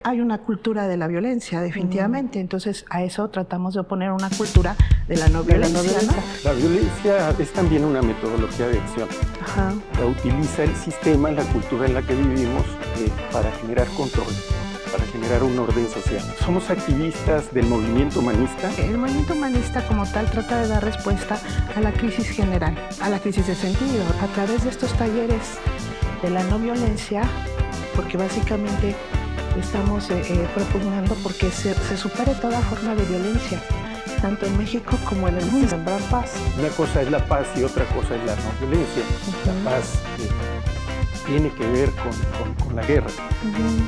Hay una cultura de la violencia, definitivamente. Entonces, a eso tratamos de oponer una cultura de la no violencia, ¿no? La violencia es también una metodología de acción. Ajá. La utiliza el sistema, la cultura en la que vivimos, para generar control, para generar un orden social. Somos activistas del movimiento humanista. El movimiento humanista como tal trata de dar respuesta a la crisis general, a la crisis de sentido, a través de estos talleres de la no violencia, porque básicamente estamos propugnando porque se supere toda forma de violencia, tanto en México como en el mundo. Sembrar paz. Una cosa es la paz y otra cosa es la no violencia. La paz tiene que ver con la guerra.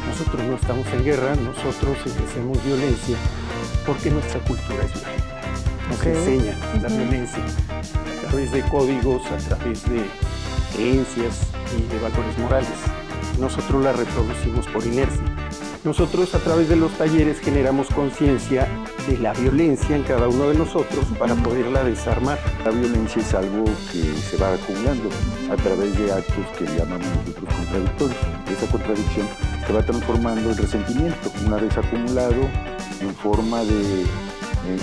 Nosotros no estamos en guerra, nosotros ejercemos violencia porque nuestra cultura es violenta. Nos enseña la violencia a través de códigos, a través de creencias y de valores morales. Nosotros la reproducimos por inercia. Nosotros a través de los talleres generamos conciencia de la violencia en cada uno de nosotros para poderla desarmar. La violencia es algo que se va acumulando a través de actos que llamamos nosotros contradictorios. Esa contradicción se va transformando en resentimiento, una vez acumulado en forma de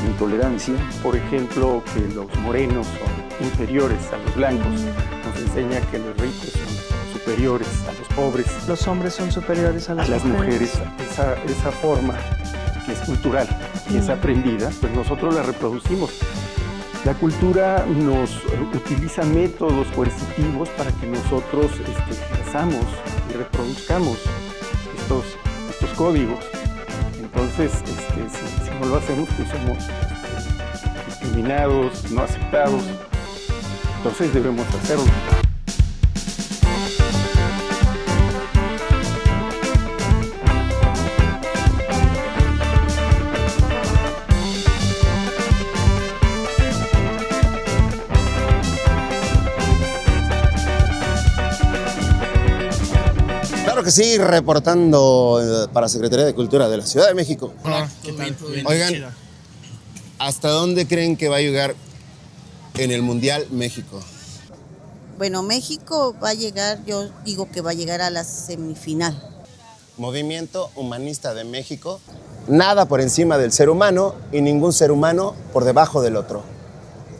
intolerancia. Por ejemplo, que los morenos son inferiores a los blancos. Nos enseña que los ricos son superiores a los pobres. Los hombres son superiores a las mujeres. Esa forma que es cultural y es aprendida, pues nosotros la reproducimos. La cultura nos utiliza métodos coercitivos para que nosotros ejerzamos y reproduzcamos estos códigos. Entonces, si no lo hacemos, pues somos discriminados, no aceptados. Entonces debemos hacerlo. Claro que sí, reportando para Secretaría de Cultura de la Ciudad de México. Hola, ¿qué tal? Oigan, ¿hasta dónde creen que va a llegar en el Mundial México? Bueno, México va a llegar, yo digo que va a llegar a la semifinal. Movimiento Humanista de México, nada por encima del ser humano y ningún ser humano por debajo del otro.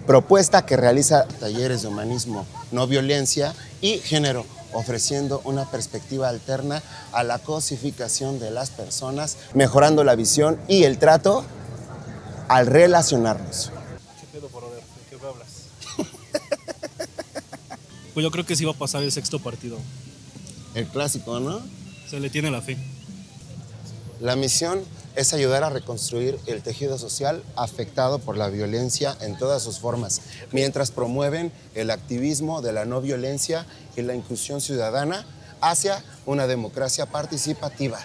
Propuesta que realiza talleres de humanismo, no violencia y género, ofreciendo una perspectiva alterna a la cosificación de las personas, mejorando la visión y el trato al relacionarnos. ¿Qué pedo, brother? ¿De qué me hablas? Pues yo creo que sí va a pasar el sexto partido. El clásico, ¿no? Se le tiene la fe. La misión es ayudar a reconstruir el tejido social afectado por la violencia en todas sus formas, mientras promueven el activismo de la no violencia y la inclusión ciudadana hacia una democracia participativa.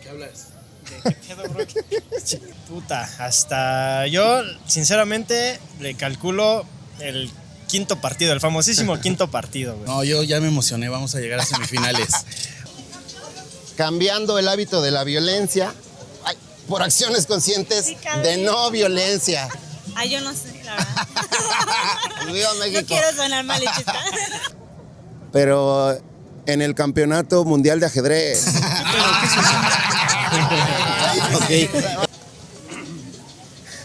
¿Qué hablas? ¿De qué pedo, bro? Puta, hasta yo, sinceramente, le calculo el quinto partido, el famosísimo quinto partido, güey. No, yo ya me emocioné, vamos a llegar a semifinales. Cambiando el hábito de la violencia por acciones conscientes de no violencia. Ay, yo no sé, la verdad. ¡Viva México! No quiero sonar malhechista. Pero en el Campeonato Mundial de Ajedrez. Okay.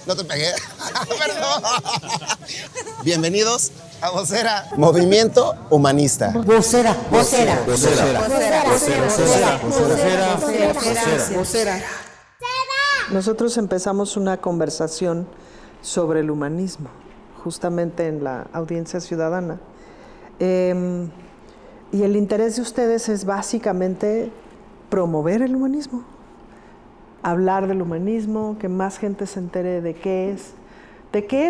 No te pegué. Perdón. Bienvenidos a Vocera. Movimiento Humanista. Vocera. Nosotros empezamos una conversación sobre el humanismo, justamente en la audiencia ciudadana. Y el interés de ustedes es básicamente promover el humanismo, hablar del humanismo, que más gente se entere de qué es,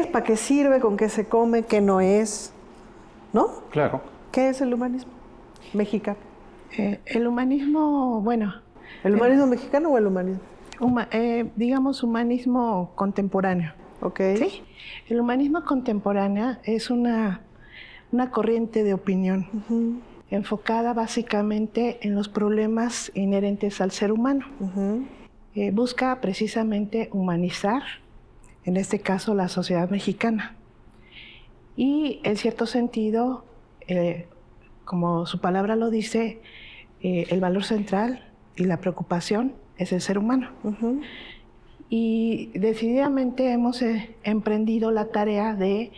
para qué sirve, con qué se come, qué no es, ¿no? Claro. ¿Qué es el humanismo mexicano? El humanismo, bueno... ¿El humanismo mexicano o el humanismo? Digamos humanismo contemporáneo. Ok. ¿Sí? El humanismo contemporáneo es una corriente de opinión enfocada básicamente en los problemas inherentes al ser humano. Busca precisamente humanizar, en este caso, la sociedad mexicana. Y en cierto sentido, como su palabra lo dice, el valor central y la preocupación es el ser humano. Y decididamente hemos emprendido la tarea de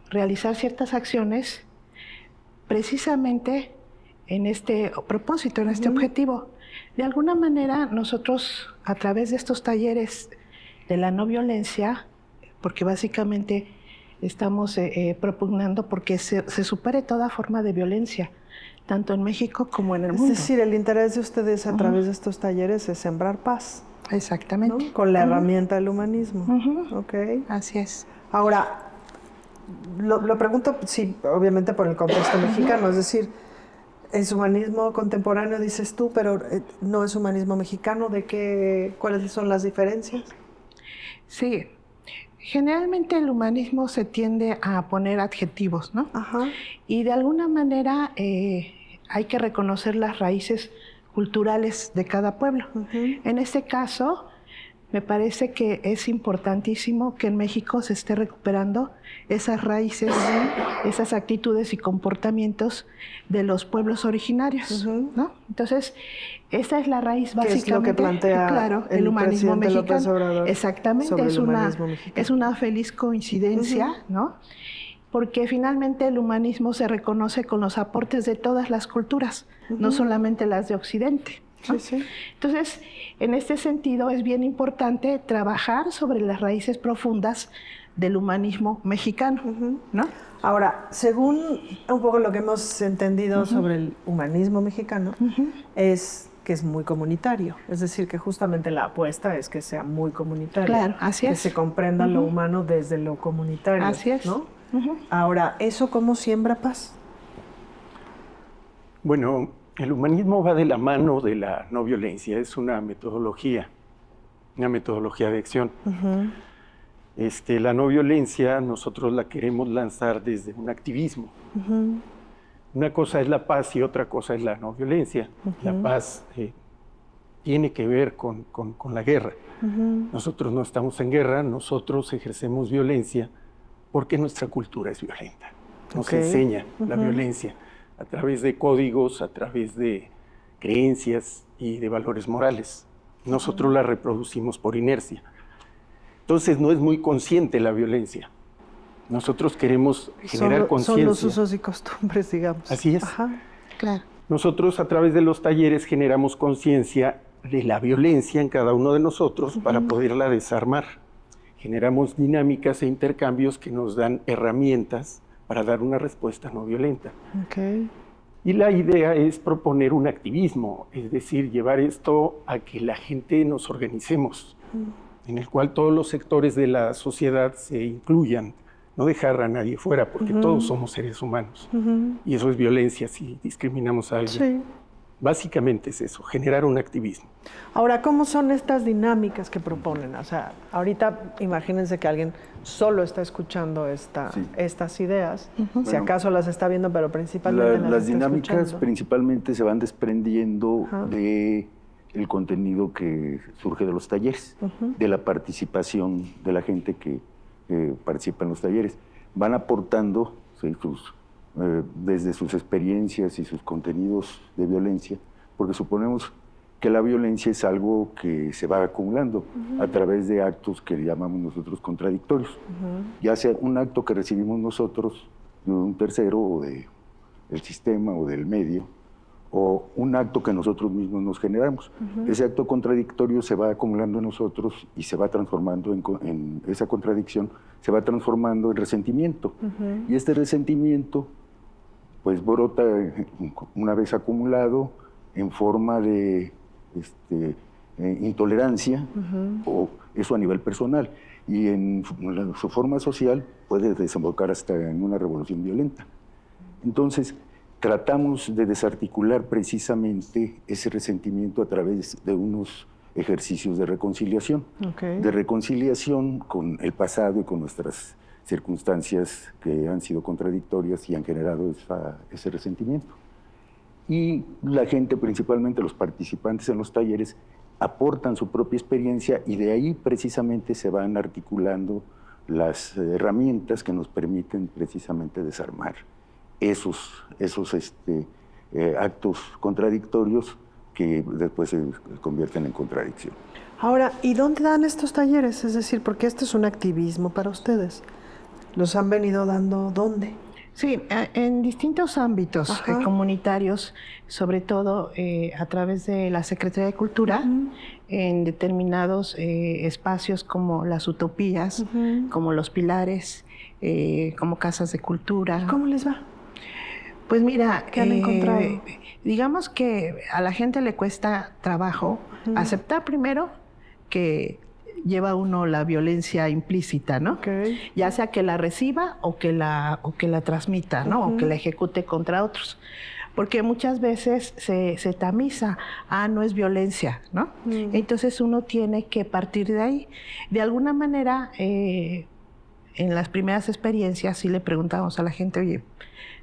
realizar ciertas acciones precisamente en este propósito, en este objetivo. De alguna manera nosotros, a través de estos talleres de la no violencia, porque básicamente estamos propugnando porque se supere toda forma de violencia, tanto en México como en el mundo. Es decir, el interés de ustedes a través de estos talleres es sembrar paz. Exactamente. ¿No? Con la herramienta del humanismo. Okay. Así es. Ahora, lo pregunto, sí, obviamente por el contexto mexicano, es decir, es humanismo contemporáneo, dices tú, pero no es humanismo mexicano. ¿Cuáles son las diferencias? Sí. Generalmente el humanismo se tiende a poner adjetivos, ¿no? Y de alguna manera hay que reconocer las raíces culturales de cada pueblo. En este caso, me parece que es importantísimo que en México se esté recuperando esas raíces, esas actitudes y comportamientos de los pueblos originarios, ¿no? Entonces, esa es la raíz básicamente. ¿Qué es lo que plantea el humanismo mexicano? López Obrador? Exactamente, es una feliz coincidencia, ¿no? Porque finalmente el humanismo se reconoce con los aportes de todas las culturas, no solamente las de Occidente, ¿no? Entonces, en este sentido es bien importante trabajar sobre las raíces profundas del humanismo mexicano, ¿no? Ahora, según un poco lo que hemos entendido sobre el humanismo mexicano, es que es muy comunitario, es decir, que justamente la apuesta es que sea muy comunitario. Claro, así es. Que se comprenda lo humano desde lo comunitario. Así es. ¿No? Ahora, ¿eso cómo siembra paz? Bueno, el humanismo va de la mano de la no violencia, es una metodología de acción. La no violencia nosotros la queremos lanzar desde un activismo. Una cosa es la paz y otra cosa es la no violencia. La paz tiene que ver con la guerra. Nosotros no estamos en guerra, nosotros ejercemos violencia porque nuestra cultura es violenta. Nos enseña la violencia a través de códigos, a través de creencias y de valores morales. Nosotros la reproducimos por inercia. Entonces no es muy consciente la violencia. Nosotros queremos generar conciencia. Son los usos y costumbres, digamos. Así es. Claro. Nosotros a través de los talleres generamos conciencia de la violencia en cada uno de nosotros para poderla desarmar. Generamos dinámicas e intercambios que nos dan herramientas para dar una respuesta no violenta. Y la idea es proponer un activismo, es decir, llevar esto a que la gente nos organicemos, en el cual todos los sectores de la sociedad se incluyan, no dejar a nadie fuera, porque todos somos seres humanos. Y eso es violencia si discriminamos a alguien. Básicamente es eso, generar un activismo. Ahora, ¿cómo son estas dinámicas que proponen? O sea, ahorita imagínense que alguien solo está escuchando estas ideas, si acaso las está viendo, pero principalmente las dinámicas principalmente se van desprendiendo de el contenido que surge de los talleres, de la participación de la gente que participa en los talleres. Van aportando desde sus experiencias y sus contenidos de violencia, porque suponemos que la violencia es algo que se va acumulando a través de actos que llamamos nosotros contradictorios, ya sea un acto que recibimos nosotros de un tercero o del sistema o del medio, o un acto que nosotros mismos nos generamos. Ese acto contradictorio se va acumulando en nosotros y se va transformando en esa contradicción, se va transformando en resentimiento. Y este resentimiento pues brota una vez acumulado en forma de intolerancia, o eso a nivel personal, y en su forma social puede desembocar hasta en una revolución violenta. Entonces, tratamos de desarticular precisamente ese resentimiento a través de unos ejercicios de reconciliación. De reconciliación con el pasado y con nuestras circunstancias que han sido contradictorias y han generado ese resentimiento. Y la gente, principalmente los participantes en los talleres, aportan su propia experiencia y de ahí precisamente se van articulando las herramientas que nos permiten precisamente desarmar esos actos contradictorios que después se convierten en contradicción. Ahora, ¿y dónde dan estos talleres? Es decir, porque este es un activismo para ustedes. ¿Los han venido dando dónde? Sí, en distintos ámbitos comunitarios, sobre todo a través de la Secretaría de Cultura, en determinados espacios como las utopías, como los pilares, como casas de cultura. ¿Cómo les va? Pues mira, ¿Qué han encontrado? Digamos que a la gente le cuesta trabajo aceptar primero que lleva uno la violencia implícita, ¿no? Ya sea que la reciba o que la transmita, ¿no? O que la ejecute contra otros. Porque muchas veces se tamiza, no es violencia, ¿no? Entonces uno tiene que partir de ahí. De alguna manera, en las primeras experiencias sí le preguntábamos a la gente, oye,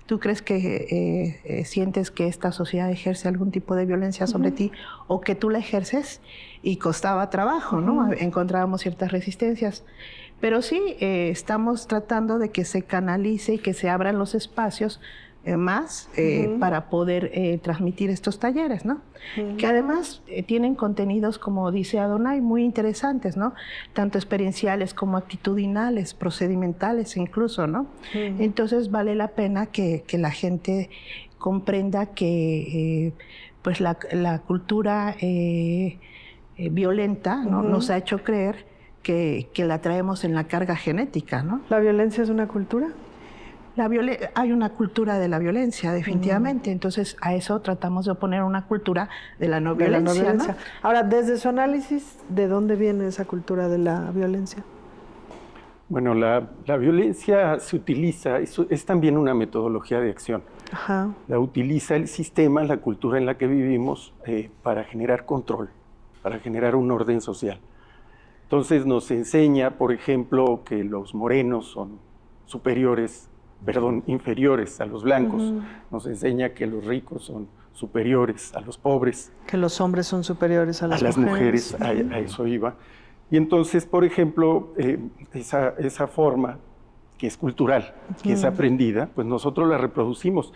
¿tú crees que sientes que esta sociedad ejerce algún tipo de violencia sobre ti o que tú la ejerces? Y costaba trabajo, ¿no? Encontrábamos ciertas resistencias. Pero sí, estamos tratando de que se canalice y que se abran los espacios más para poder transmitir estos talleres, ¿no? Que además tienen contenidos, como dice Adonai, muy interesantes, ¿no? Tanto experienciales como actitudinales, procedimentales incluso, ¿no? Entonces vale la pena que la gente comprenda que pues la cultura violenta, ¿no? Nos ha hecho creer que la traemos en la carga genética, ¿no? ¿La violencia es una cultura? Hay una cultura de la violencia, definitivamente. Entonces, a eso tratamos de oponer una cultura de la no violencia, ¿no? Ahora, desde su análisis, ¿de dónde viene esa cultura de la violencia? Bueno, la violencia se utiliza, es también una metodología de acción. La utiliza el sistema, la cultura en la que vivimos, para generar control, para generar un orden social. Entonces nos enseña, por ejemplo, que los morenos son inferiores a los blancos. Nos enseña que los ricos son superiores a los pobres. Que los hombres son superiores a las mujeres. A eso iba. Y entonces, por ejemplo, esa forma que es cultural, que es aprendida, pues nosotros la reproducimos.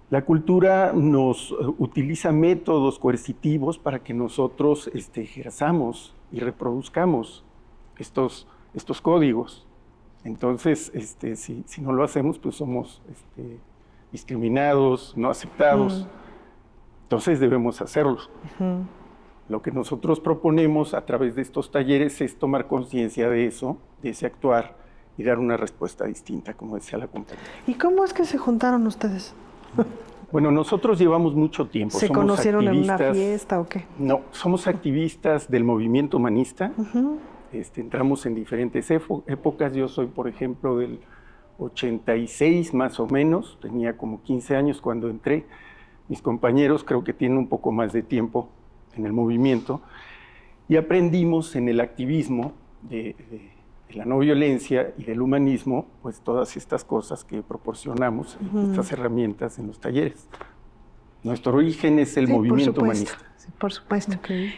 La cultura nos utiliza métodos coercitivos para que nosotros ejerzamos y reproduzcamos estos códigos. Entonces, si no lo hacemos, pues somos discriminados, no aceptados. Entonces debemos hacerlo. Lo que nosotros proponemos a través de estos talleres es tomar conciencia de eso, de ese actuar, y dar una respuesta distinta, como decía la compañera. ¿Y cómo es que se juntaron ustedes? Bueno, nosotros llevamos mucho tiempo. ¿Se conocieron en una fiesta o qué? No, somos activistas del movimiento humanista. Entramos en diferentes épocas. Yo soy, por ejemplo, del 86 más o menos. Tenía como 15 años cuando entré. Mis compañeros creo que tienen un poco más de tiempo en el movimiento. Y aprendimos en el activismo de la no violencia y del humanismo, pues todas estas cosas que proporcionamos, estas herramientas en los talleres. Nuestro origen es el movimiento humanista. Sí, por supuesto.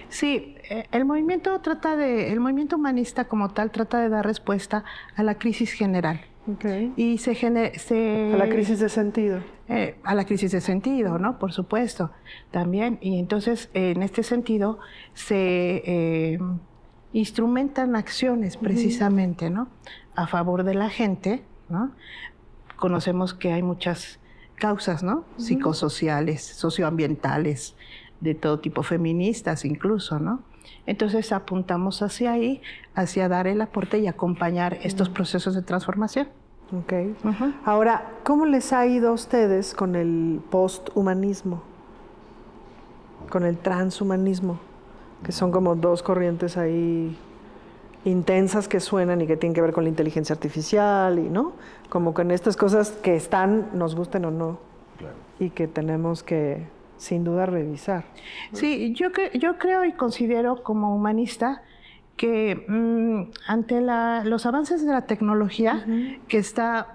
Sí, el movimiento humanista como tal trata de dar respuesta a la crisis general. Y a la crisis de sentido. A la crisis de sentido, ¿no? Por supuesto, también. Y entonces, en este sentido, se instrumentan acciones precisamente, ¿no? A favor de la gente, ¿no? Conocemos que hay muchas causas, ¿no? Psicosociales, socioambientales, de todo tipo, feministas incluso, ¿no? Entonces apuntamos hacia ahí, hacia dar el aporte y acompañar estos procesos de transformación. Ahora, ¿cómo les ha ido a ustedes con el posthumanismo? Con el transhumanismo, que son como dos corrientes ahí intensas que suenan y que tienen que ver con la inteligencia artificial y, ¿no? Como con estas cosas que están, nos gusten o no, y que tenemos que, sin duda, revisar. Sí, yo creo y considero como humanista que ante los avances de la tecnología, que está,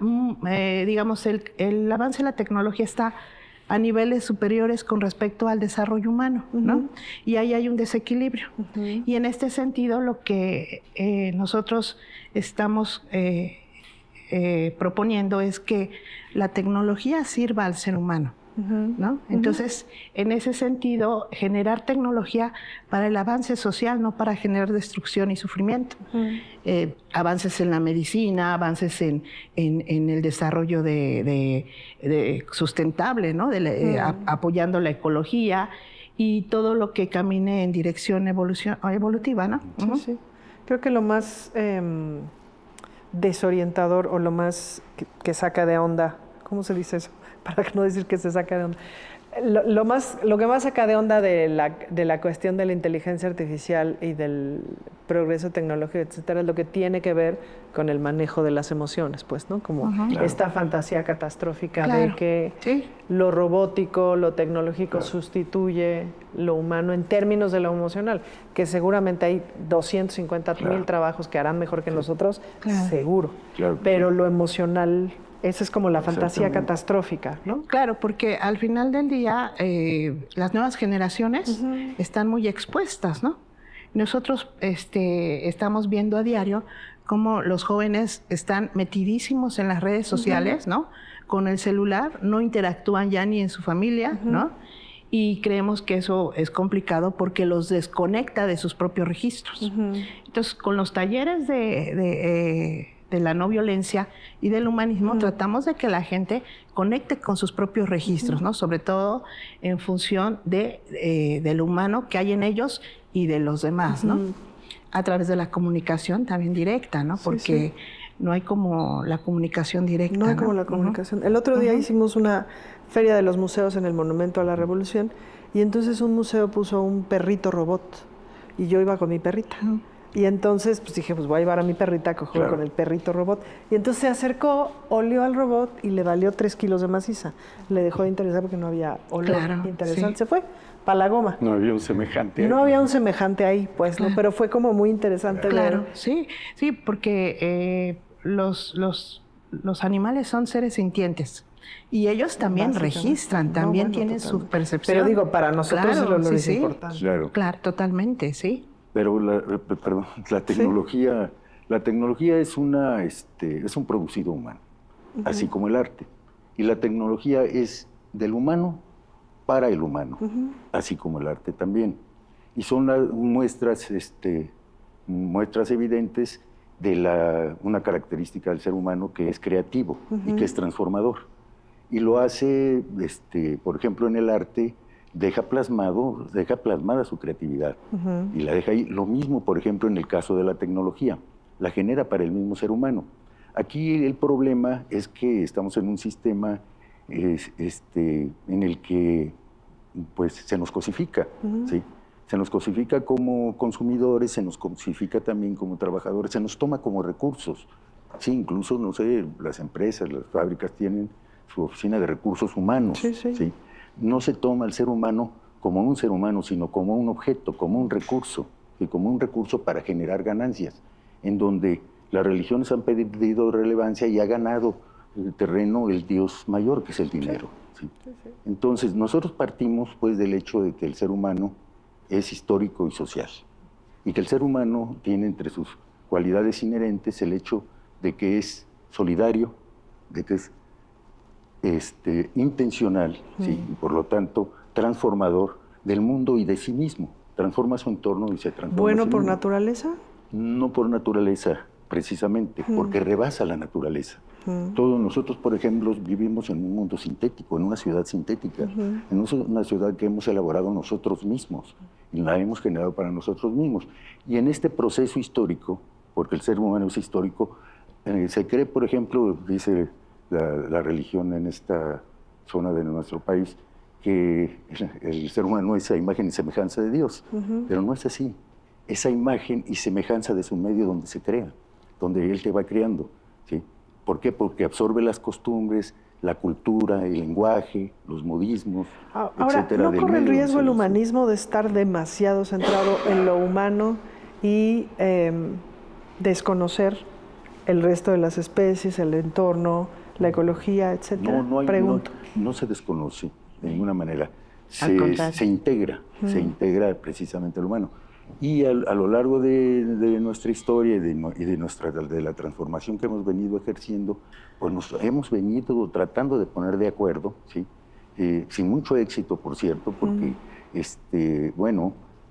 digamos, el avance de la tecnología está a niveles superiores con respecto al desarrollo humano, ¿no? Y ahí hay un desequilibrio. Y en este sentido, lo que nosotros estamos proponiendo es que la tecnología sirva al ser humano, ¿no? Entonces, en ese sentido, generar tecnología para el avance social, no para generar destrucción y sufrimiento. Avances en la medicina, avances en el desarrollo de sustentable, ¿no? Apoyando la ecología y todo lo que camine en dirección evolutiva, ¿no? Sí. Creo que lo más desorientador o lo más que saca de onda, ¿cómo se dice eso? Para no decir que se saca de onda. Lo que más saca de onda de la cuestión de la inteligencia artificial y del progreso tecnológico, etcétera, es lo que tiene que ver con el manejo de las emociones, pues, ¿no? Como esta fantasía catastrófica de que lo robótico, lo tecnológico sustituye lo humano en términos de lo emocional, que seguramente hay 250,000 trabajos que harán mejor que nosotros, seguro. Pero lo emocional... Esa es como la fantasía catastrófica, ¿no? Claro, porque al final del día las nuevas generaciones están muy expuestas, ¿no? Nosotros estamos viendo a diario cómo los jóvenes están metidísimos en las redes sociales, ¿no? Con el celular, no interactúan ya ni en su familia, ¿no? Y creemos que eso es complicado porque los desconecta de sus propios registros. Entonces, con los talleres de la no violencia y del humanismo, tratamos de que la gente conecte con sus propios registros, ¿no? Sobre todo en función del humano que hay en ellos y de los demás, ¿no? A través de la comunicación también directa, ¿no? Porque no hay como la comunicación directa. No hay como la comunicación. El otro día hicimos una feria de los museos en el Monumento a la Revolución y entonces un museo puso un perrito robot y yo iba con mi perrita. Y entonces pues dije, pues voy a llevar a mi perrita que juegue con el perrito robot. Y entonces se acercó, olió al robot y le valió 3 kilos de maciza. Le dejó de interesar porque no había olor interesante. Se fue para la goma. No había un semejante ahí. No había un semejante ahí, pues, ¿no? Pero fue como muy interesante ver. Sí, porque los animales son seres sintientes. Y ellos también registran, también tienen su percepción. Pero digo, para nosotros el olor es importante. Claro, totalmente, sí. Pero la tecnología es un producido humano, así como el arte. Y la tecnología es del humano para el humano, así como el arte también. Y son muestras evidentes de una característica del ser humano que es creativo y que es transformador. Y lo hace, por ejemplo, en el arte, deja plasmada su creatividad y la deja ahí. Lo mismo, por ejemplo, en el caso de la tecnología, la genera para el mismo ser humano. Aquí el problema es que estamos en un sistema en el que pues, se nos cosifica, ¿sí? Se nos cosifica como consumidores, se nos cosifica también como trabajadores, se nos toma como recursos. Sí, incluso, no sé, las empresas, las fábricas tienen su oficina de recursos humanos, ¿sí? No se toma al ser humano como un ser humano, sino como un objeto, como un recurso, y como un recurso para generar ganancias, en donde las religiones han perdido relevancia y ha ganado el terreno el Dios mayor, que es el dinero. ¿Sí? Entonces, nosotros partimos pues, del hecho de que el ser humano es histórico y social, y que el ser humano tiene entre sus cualidades inherentes el hecho de que es solidario, de que es intencional, ¿sí? Y por lo tanto transformador del mundo y de sí mismo. Transforma su entorno y se transforma. ¿Bueno por naturaleza? No por naturaleza, precisamente, porque rebasa la naturaleza. Todos nosotros, por ejemplo, vivimos en un mundo sintético, en una ciudad sintética, en una ciudad que hemos elaborado nosotros mismos y la hemos generado para nosotros mismos. Y en este proceso histórico, porque el ser humano es histórico, se cree, por ejemplo, dice la religión en esta zona de nuestro país, que el ser humano es a imagen y semejanza de Dios, pero no es así. Esa imagen y semejanza de su medio donde se crea, donde Él te va creando, ¿sí? ¿Por qué? Porque absorbe las costumbres, la cultura, el lenguaje, los modismos, etcétera. Ahora, ¿no corre el riesgo el humanismo de estar demasiado centrado en lo humano y desconocer el resto de las especies, el entorno, la ecología, etcétera? No se desconoce de ninguna manera. Se integra precisamente al humano. Y a lo largo de nuestra historia y de la transformación que hemos venido ejerciendo, pues hemos venido tratando de poner de acuerdo, ¿sí? sin mucho éxito, por cierto, porque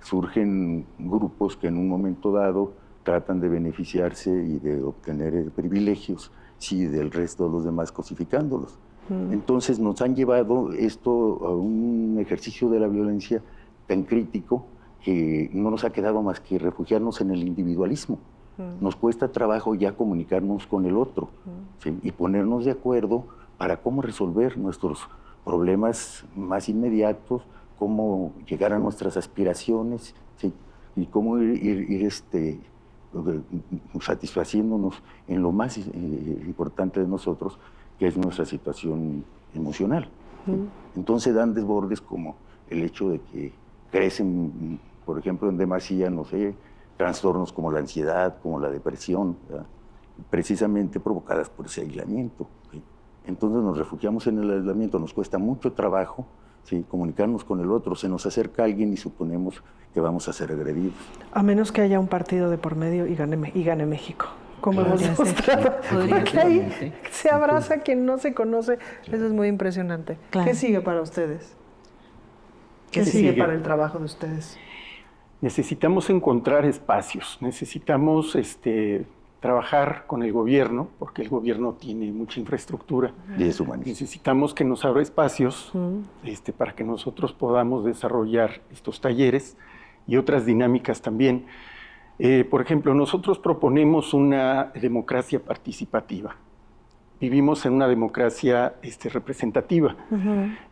surgen grupos que en un momento dado tratan de beneficiarse y de obtener privilegios, sí, del resto de los demás cosificándolos. Entonces nos han llevado esto a un ejercicio de la violencia tan crítico que no nos ha quedado más que refugiarnos en el individualismo. Nos cuesta trabajo ya comunicarnos con el otro, ¿sí? Y ponernos de acuerdo para cómo resolver nuestros problemas más inmediatos, cómo llegar a nuestras aspiraciones, ¿sí? Y cómo ir satisfaciéndonos en lo más importante de nosotros, que es nuestra situación emocional. ¿Sí? Entonces dan desbordes como el hecho de que crecen, por ejemplo, en demasía, no sé, trastornos como la ansiedad, como la depresión, ¿verdad? Precisamente provocadas por ese aislamiento. ¿Sí? Entonces nos refugiamos en el aislamiento, nos cuesta mucho trabajo, ¿sí? Comunicarnos con el otro, se nos acerca alguien y suponemos que vamos a ser agredidos. A menos que haya un partido de por medio y gane México, como hemos Podría ser. demostrado. Podría Porque ser. ahí se abraza quien no se conoce. Eso es muy impresionante. Claro. ¿Qué sigue para ustedes? ¿Qué sigue para el trabajo de ustedes? Necesitamos encontrar espacios, necesitamos trabajar con el gobierno, porque el gobierno tiene mucha infraestructura. Necesitamos que nos abra espacios para que nosotros podamos desarrollar estos talleres y otras dinámicas también. Por ejemplo, nosotros proponemos una democracia participativa. Vivimos en una democracia representativa.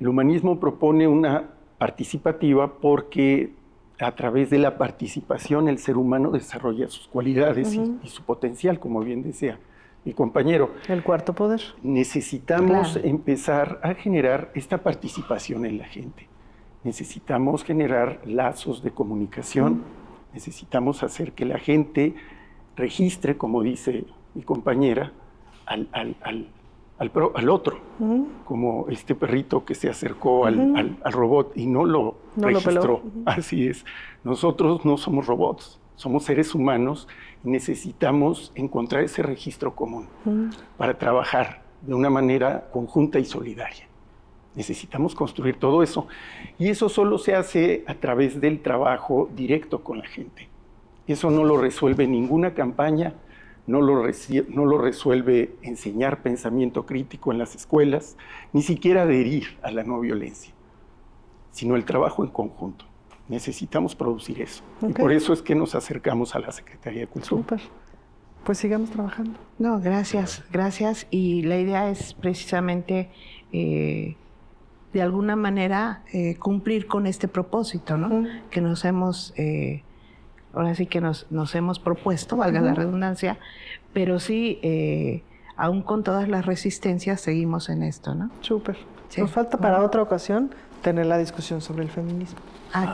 El humanismo propone una participativa porque a través de la participación el ser humano desarrolla sus cualidades y su potencial, como bien decía mi compañero. El cuarto poder. Necesitamos empezar a generar esta participación en la gente. Necesitamos generar lazos de comunicación. Necesitamos hacer que la gente registre, como dice mi compañera, al otro, como este perrito que se acercó al robot y no lo registró. Así es. Nosotros no somos robots, somos seres humanos y necesitamos encontrar ese registro común para trabajar de una manera conjunta y solidaria. Necesitamos construir todo eso. Y eso solo se hace a través del trabajo directo con la gente. Eso no lo resuelve ninguna campaña, no lo resuelve enseñar pensamiento crítico en las escuelas, ni siquiera adherir a la no violencia, sino el trabajo en conjunto. Necesitamos producir eso. Y por eso es que nos acercamos a la Secretaría de Cultura. Súper. Pues sigamos trabajando. No, gracias. Y la idea es precisamente, de alguna manera, cumplir con este propósito, ¿no? Que nos hemos... ahora sí que nos hemos propuesto, valga la redundancia, pero sí, aún con todas las resistencias, seguimos en esto, ¿no? Súper. Sí. Nos falta para otra ocasión tener la discusión sobre el feminismo.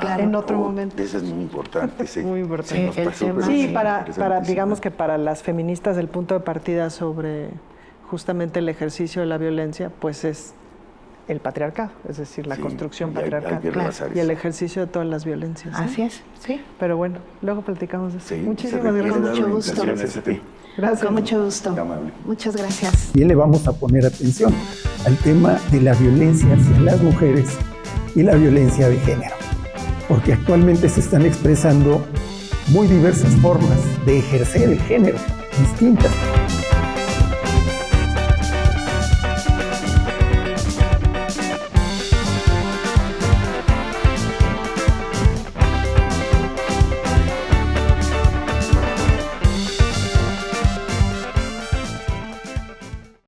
Claro. En otro momento. Eso es muy importante, sí. Muy importante. Sí, para digamos que para las feministas el punto de partida sobre justamente el ejercicio de la violencia, pues es el patriarcado, es decir, la construcción patriarcal y el ejercicio de todas las violencias. Así es, sí. Pero bueno, luego platicamos de eso. Sí, Muchísimas gracias. Con mucho gusto. Gracias a ti. Gracias. Con mucho gusto. Muchas gracias. Y le vamos a poner atención al tema de la violencia hacia las mujeres y la violencia de género, porque actualmente se están expresando muy diversas formas de ejercer el género, distintas.